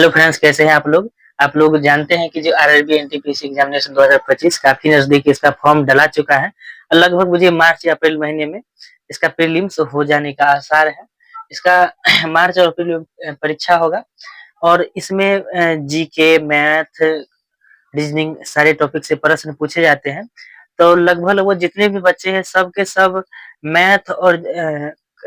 Hello friends, कैसे हैं आप लोग? आप लोग जानते हैं कि जो आरआरबी एनटीपीसी एग्जामिनेशन 2025 काफी नजदीक इसका फॉर्म डला चुका है और लगभग मुझे मार्च या अप्रैल महीने में इसका प्रीलिम्स हो जाने का आसार है। इसका मार्च और अप्रैल में परीक्षा होगा और इसमें जीके, मैथ, रीजनिंग सारे टॉपिक से प्रश्न पूछे जाते हैं। तो लगभग जितने भी बच्चे हैं सब के सब मैथ और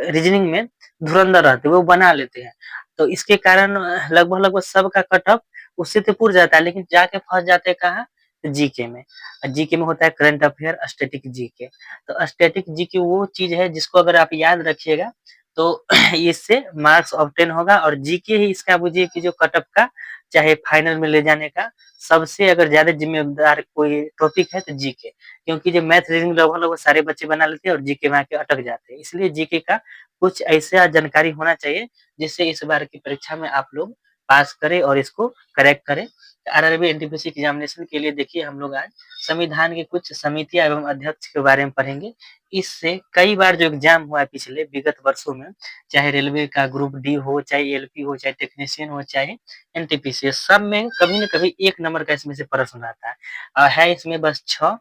रीजनिंग में धुरंधर रहते हैं, वो बना लेते हैं। तो इसके कारण लगभग सबका कट ऑफ उससे तो पूर जाता है, लेकिन जाके फंस जाते हैं कहाँ? जीके में। जीके में होता है करंट अफेयर, स्टैटिक जीके। तो स्टैटिक जीके वो चीज है जिसको अगर आप याद रखिएगा तो इससे मार्क्स ऑब्टेन होगा और जीके ही इसका बुझिए कि जो कट ऑफ का चाहे फाइनल में ले जाने का सबसे अगर ज्यादा जिम्मेदार कोई टॉपिक है तो जीके। क्योंकि जो मैथ रीजनिंग लगभग सारे बच्चे बना लेते हैं और जीके में आके अटक जाते हैं, इसलिए जीके का कुछ ऐसा जानकारी होना चाहिए जिससे इस बार की परीक्षा में आप लोग पास करें और इसको करेक्ट करें। आरआरबी एनटीपीसी एग्जामिनेशन के लिए देखिए हम लोग आज संविधान की कुछ समितियां एवं अध्यक्ष के बारे में पढ़ेंगे। इससे कई बार जो एग्जाम हुआ है पिछले विगत वर्षों में, चाहे रेलवे का ग्रुप डी हो, चाहे एलपी हो, चाहे टेक्नीशियन हो, चाहे एनटीपीसी, सब में कभी न कभी एक नंबर का इसमें से प्रश्न आता है। है इसमें बस 6,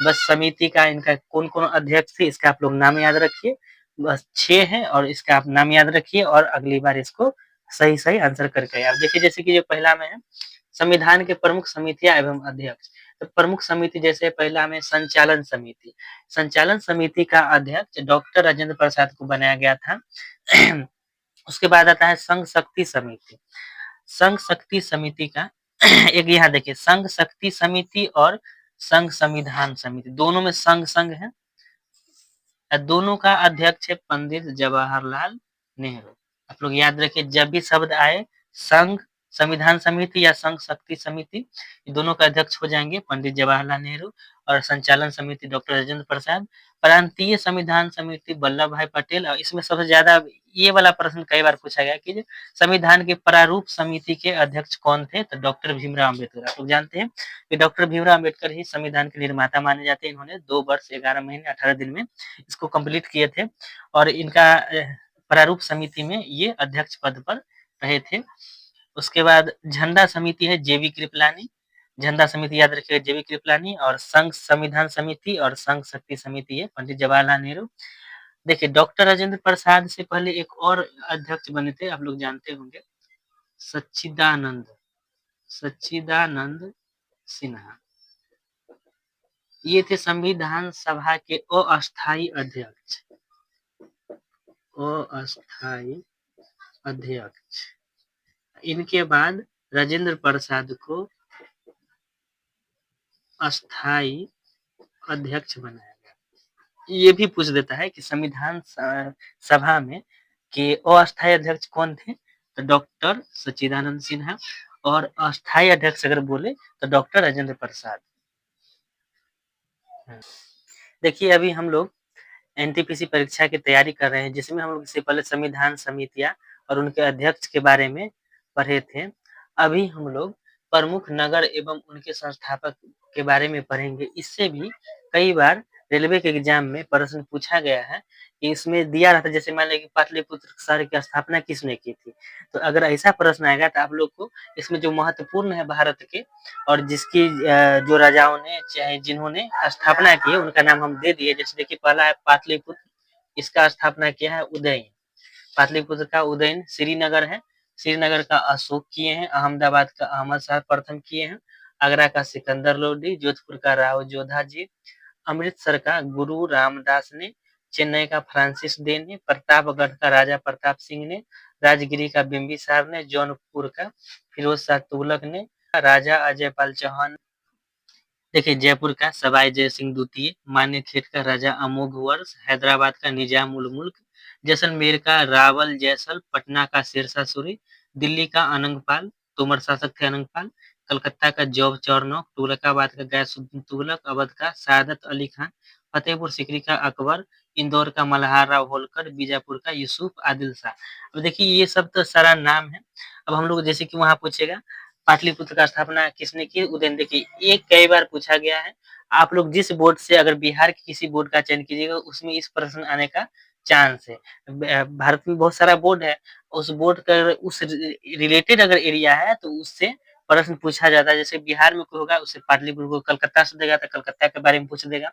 बस समिति का इनका कौन कौन अध्यक्ष थे इसका आप लोग नाम याद रखिए। बस 6 है और इसका आप नाम याद रखिए और अगली बार इसको सही सही आंसर करके आप देखिए। जैसे कि जो पहला में है संविधान के प्रमुख समितियां एवं अध्यक्ष। तो प्रमुख समिति जैसे पहला में संचालन समिति। संचालन समिति का अध्यक्ष डॉक्टर राजेंद्र प्रसाद को बनाया गया था। उसके बाद आता है संघ शक्ति समिति। संघ शक्ति समिति का एक यहाँ देखिए, संघ शक्ति समिति और संघ संविधान समिति, दोनों में संघ संघ है। दोनों का अध्यक्ष है पंडित जवाहरलाल नेहरू। आप लोग याद रखिए, जब भी शब्द आए संघ संविधान समिति या संघ शक्ति समिति, दोनों का अध्यक्ष हो जाएंगे पंडित जवाहरलाल नेहरू और संचालन समिति डॉक्टर राजेंद्र प्रसाद। प्रांतीय संविधान समिति वल्लभ भाई पटेल। और इसमें सबसे ज्यादा ये वाला प्रश्न कई बार पूछा गया कि संविधान के प्रारूप समिति के अध्यक्ष कौन थे? तो डॉक्टर भीमराव अम्बेडकर। आप लोग जानते हैं कि डॉक्टर भीमराव अम्बेडकर ही संविधान के निर्माता माने जाते हैं। इन्होंने 2 वर्ष 11 महीने 18 दिन में इसको कंप्लीट किए थे और इनका प्रारूप समिति में ये अध्यक्ष पद पर रहे थे। उसके बाद झंडा समिति है जेबी कृपलानी। झंडा समिति याद रखिएगा, जेबी कृपलानी। और संघ संविधान समिति और संघ शक्ति समिति है पंडित जवाहरलाल नेहरू। देखिए, डॉक्टर राजेंद्र प्रसाद से पहले एक और अध्यक्ष बने थे, आप लोग जानते होंगे, सच्चिदानंद सच्चिदानंद सिन्हा। ये थे संविधान सभा के अस्थायी अध्यक्ष। अस्थायी अध्यक्ष। इनके बाद राजेंद्र प्रसाद को अस्थायी अध्यक्ष बनाया गया। ये भी पूछ देता है कि संविधान सभा में के अस्थायी अध्यक्ष कौन थे? तो डॉक्टर सच्चिदानंद सिन्हा। और अस्थायी अध्यक्ष अगर बोले तो डॉक्टर राजेंद्र प्रसाद। देखिए, अभी हम लोग एनटीपीसी परीक्षा की तैयारी कर रहे हैं, जिसमें हम लोग इससे पहले संविधान समितियां और उनके अध्यक्ष के बारे में पढ़े थे। अभी हम लोग प्रमुख नगर एवं उनके संस्थापक के बारे में पढ़ेंगे। इससे भी कई बार रेलवे के एग्जाम में प्रश्न पूछा गया है कि इसमें दिया रहता है, जैसे मान लिया कि पाटलिपुत्र शहर की स्थापना किसने की थी। तो अगर ऐसा प्रश्न आएगा तो आप लोग को इसमें जो महत्वपूर्ण है भारत के और जिसकी जो राजाओं ने चाहे जिन्होंने स्थापना की है उनका नाम हम दे दिए। जैसे देखिए, पहला है पाटलिपुत्र, इसका स्थापना किया है उदयन। पाटलिपुत्र का उदयन। श्रीनगर है, श्रीनगर का अशोक किए हैं। अहमदाबाद का अहमद शाह प्रथम किए हैं। आगरा का सिकंदर लोडी। जोधपुर का राव जोधा जी। अमृतसर का गुरु रामदास ने। चेन्नई का फ्रांसिस डे ने। प्रतापगढ़ का राजा प्रताप सिंह ने। राजगिरी का बिंबिसार ने। जौनपुर का फिरोज शाह तुगलक ने। राजा अजयपाल चौहान। देखिए, जयपुर का सवाई जय सिंह द्वितीय। मानेखेट का राजा अमोघ वर्ष। हैदराबाद का निजाम उल मुल्क। जैसलमेर का रावल जैसल। पटना का शेरशाह सूरी। दिल्ली का अनंगपाल, तोमर शासक थे अनंगपाल। कलकत्ता का जॉब चौरनौक। तुगलकाबाद का गैसुद्दीन तुगलक। अवध का सादत अली खान। फतेहपुर सीकरी का अकबर। इंदौर का मल्हार राव होलकर। बीजापुर का यूसुफ आदिल शाह। अब देखिए, ये सब तो सारा नाम है। अब हम लोग जैसे कि वहां पूछेगा पाटलिपुत्र का स्थापना किसने की? उदयन। देखिए, ये कई बार पूछा गया है। आप लोग जिस बोर्ड से अगर बिहार के किसी बोर्ड का चयन कीजिएगा उसमें इस प्रश्न आने का चांस है। भारत में बहुत सारा बोर्ड है, उस बोर्ड का उस रिलेटेड अगर एरिया है तो उससे प्रश्न पूछा जाता है। जैसे बिहार में कोई होगा उससे पाटलिपुत्र को कलकत्ता से देगा तो कलकत्ता के बारे में पूछ देगा।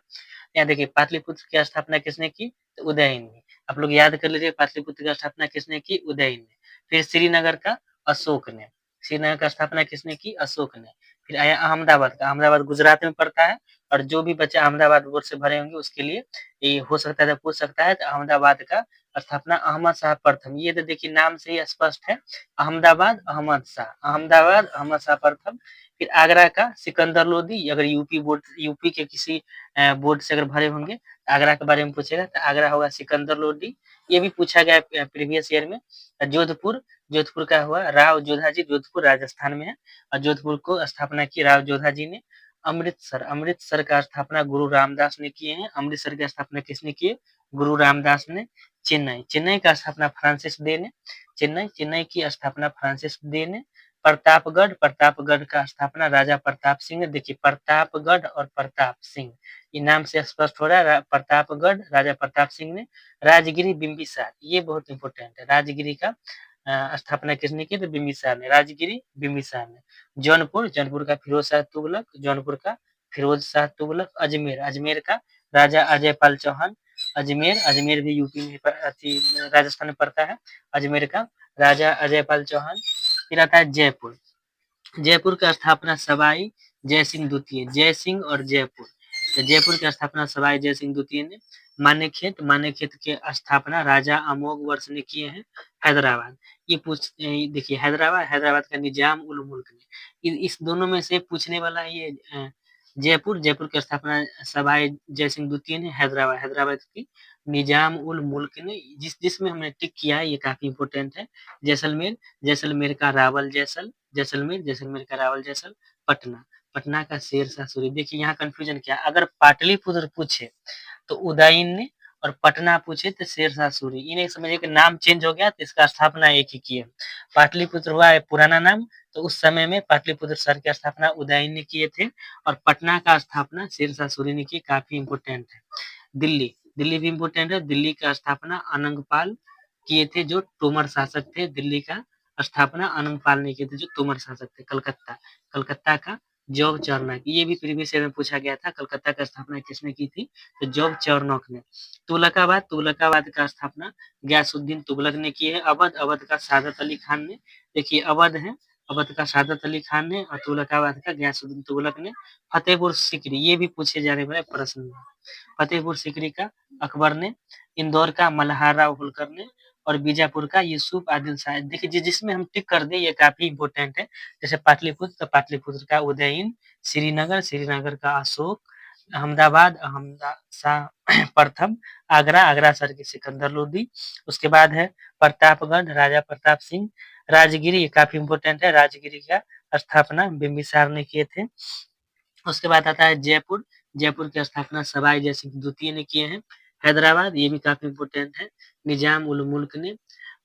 यहाँ देखिए पाटलिपुत्र की स्थापना किसने की? तो उदयन ने। आप लोग याद कर लीजिए पाटलिपुत्र की स्थापना किसने की? उदयन ने। फिर श्रीनगर का अशोक ने। श्रीनगर का स्थापना किसने की? अशोक ने। फिर आया अहमदाबाद का। अहमदाबाद गुजरात में पड़ता है और जो भी बच्चे अहमदाबाद बोर्ड से भरे होंगे उसके लिए ये हो सकता है, पूछ सकता है। तो अहमदाबाद का स्थापना अहमद शाह प्रथम। ये तो देखिए नाम से ही स्पष्ट है, अहमदाबाद अहमद शाह, अहमदाबाद अहमद शाह प्रथम। फिर आगरा का सिकंदर लोदी। अगर यूपी के किसी बोर्ड से अगर भरे होंगे आगरा के बारे में पूछेगा तो आगरा होगा सिकंदर लोदी। ये भी पूछा गया प्रीवियस ईयर में। जोधपुर, जोधपुर का हुआ राव जोधा जी। जोधपुर राजस्थान में है और जोधपुर को स्थापना की राव जोधा जी ने। अमृतसर, अमृतसर का स्थापना गुरु रामदास ने किए हैं। अमृतसर की स्थापना किसने की है? गुरु रामदास ने। चेन्नई, चेन्नई का स्थापना फ्रांसिस डे ने। चेन्नई, चेन्नई की स्थापना फ्रांसिस डे ने। प्रतापगढ़, प्रतापगढ़ का स्थापना राजा प्रताप सिंह ने। देखिए प्रतापगढ़ और प्रताप सिंह ये नाम से स्पष्ट हो रहा है, प्रतापगढ़ राजा प्रताप सिंह ने। राजगिरी बिम्बिसार, ये बहुत इंपॉर्टेंट है। राजगिरी का स्थापना किसने की? तो बिम्बिसार ने। राजगिरी बिम्बिसार ने। जौनपुर, जौनपुर का फिरोज शाह तुगलक। जौनपुर का फिरोज शाह तुगलक। अजमेर, अजमेर का राजा अजयपाल चौहान। अजमेर, अजमेर भी यूपी में राजस्थान में पड़ता है। अजमेर का राजा अजयपाल चौहान। फिर आता है जयपुर। जयपुर का स्थापना सवाई जयसिंह द्वितीय। जयसिंह और जयपुर, तो जयपुर की स्थापना सवाई जयसिंह द्वितीय ने। मानेखेत, मानेखेत की स्थापना राजा अमोघ वर्ष ने किए हैं। हैदराबाद, ये देखिए हैदराबाद, हैदराबाद का निजाम उल मुल्क ने। इस दोनों में से पूछने वाला ये जयपुर, जयपुर की स्थापना सवाई जयसिंह द्वितीय ने। हैदराबाद, हैदराबाद की निजाम उल मुल्क ने। जिसमें हमने टिक किया है ये काफी इंपॉर्टेंट है। जैसलमेर, जैसलमेर का रावल जैसल। जैसलमेर, जैसलमेर का रावल जैसल। पटना, पटना का शेरशाह सूरी। देखिए यहाँ कंफ्यूजन क्या, अगर पाटलिपुत्र पूछे तो उदयन ने और पटना पूछे तो शेरशाह सूरी। इन्हें समझिए कि नाम चेंज हो गया तो इसका स्थापना एक ही की है। पाटलिपुत्र हुआ है पुराना नाम, तो उस समय में पाटलिपुत्र शहर की स्थापना उदयन ने किए थे और पटना का स्थापना शेरशाह सूरी ने की। काफी इंपोर्टेंट है। दिल्ली, दिल्ली भी इंपोर्टेंट है। दिल्ली का स्थापना अनंगपाल किए थे जो तोमर शासक थे। दिल्ली का स्थापना अनंगपाल ने किए थे जो तोमर शासक थे। कलकत्ता, कलकत्ता का जॉब चार्नक। ये भी प्रीवियस ईयर में पूछा गया था, कलकत्ता का स्थापना किसने की थी? तो जॉब चार्नक ने। तुगलकाबाद, तुगलकाबाद का स्थापना गयासुद्दीन तुगलक ने की है। अवध, अवध का सादत अली खान ने। देखिए अवध है, अवध का सादत अली खान ने और तुगलकाबाद का गयासुद्दीन तुगलक ने। फतेहपुर सीकरी, ये भी पूछे जाने वाले प्रश्न। फतेहपुर सीकरी का अकबर ने। इंदौर का मल्हार राव होलकर ने और बीजापुर का यूसुफ आदिल शाह। देखिए जिसमें हम टिक कर दे ये काफी इंपोर्टेंट है। जैसे पाटलिपुत्र, तो पाटलिपुत्र का उदयन। श्रीनगर, श्रीनगर का अशोक। अहमदाबाद, अहमद शाह प्रथम। आगरा, आगरा शहर के सिकंदर लोदी। उसके बाद है प्रतापगढ़, राजा प्रताप सिंह। राजगिरी, ये काफी इंपोर्टेंट है। राजगिरी का स्थापना बिम्बिसार ने किए थे। उसके बाद आता है जयपुर, जयपुर की स्थापना सवाई जयसिंह द्वितीय ने किए हैं। हैदराबाद, ये भी काफी इंपोर्टेंट है, निजाम उल मुल्क ने।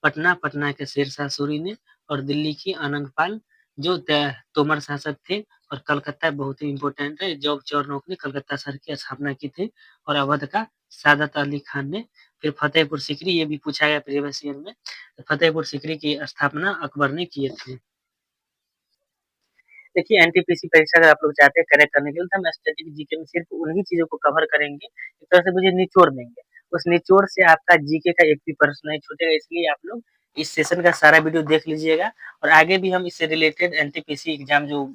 पटना, पटना के शेरशाह सूरी ने और दिल्ली की अनंगपाल जो तोमर शासक थे। और कलकत्ता बहुत ही इंपोर्टेंट है, जॉब चार्नोक ने कलकत्ता शहर की स्थापना की थी और अवध का सादत अली खान ने। फिर फतेहपुर सीकरी, ये भी पूछा गया प्रीवियस ईयर में, तो फतेहपुर सीकरी की स्थापना अकबर ने किए थे। देखिए एनटीपीसी परीक्षा अगर आप लोग चाहते हैं करेक्ट करने के लिए तो हम स्टैटिक जीके में सिर्फ उन्हीं चीजों को कवर करेंगे, एक तरह से मुझे निचोड़ देंगे। उस निचोड़ से आपका जीके का एक भी प्रश्न नहीं छूटेगा, इसलिए आप लोग इस सेशन का सारा वीडियो देख लीजिएगा। और आगे भी हम इससे रिलेटेड एनटीपीसी एग्जाम जो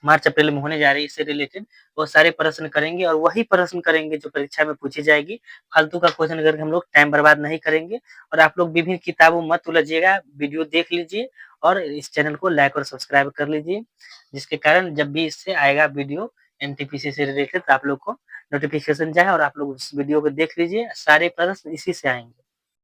मार्च अप्रैल में होने जा रही है इससे रिलेटेड वो सारे प्रश्न करेंगे और वही प्रश्न करेंगे जो परीक्षा में पूछी जाएगी। फालतू का क्वेश्चन करके हम लोग टाइम बर्बाद नहीं करेंगे। और आप लोग विभिन्न किताबों मत उलझिएगा, वीडियो देख लीजिए और इस चैनल को लाइक और सब्सक्राइब कर लीजिए, जिसके कारण जब भी इससे आएगा वीडियो एनटीपीसी से रिलेटेड तो आप लोग को नोटिफिकेशन जाए और आप लोग उस वीडियो को देख लीजिए। सारे प्रश्न इसी से आएंगे।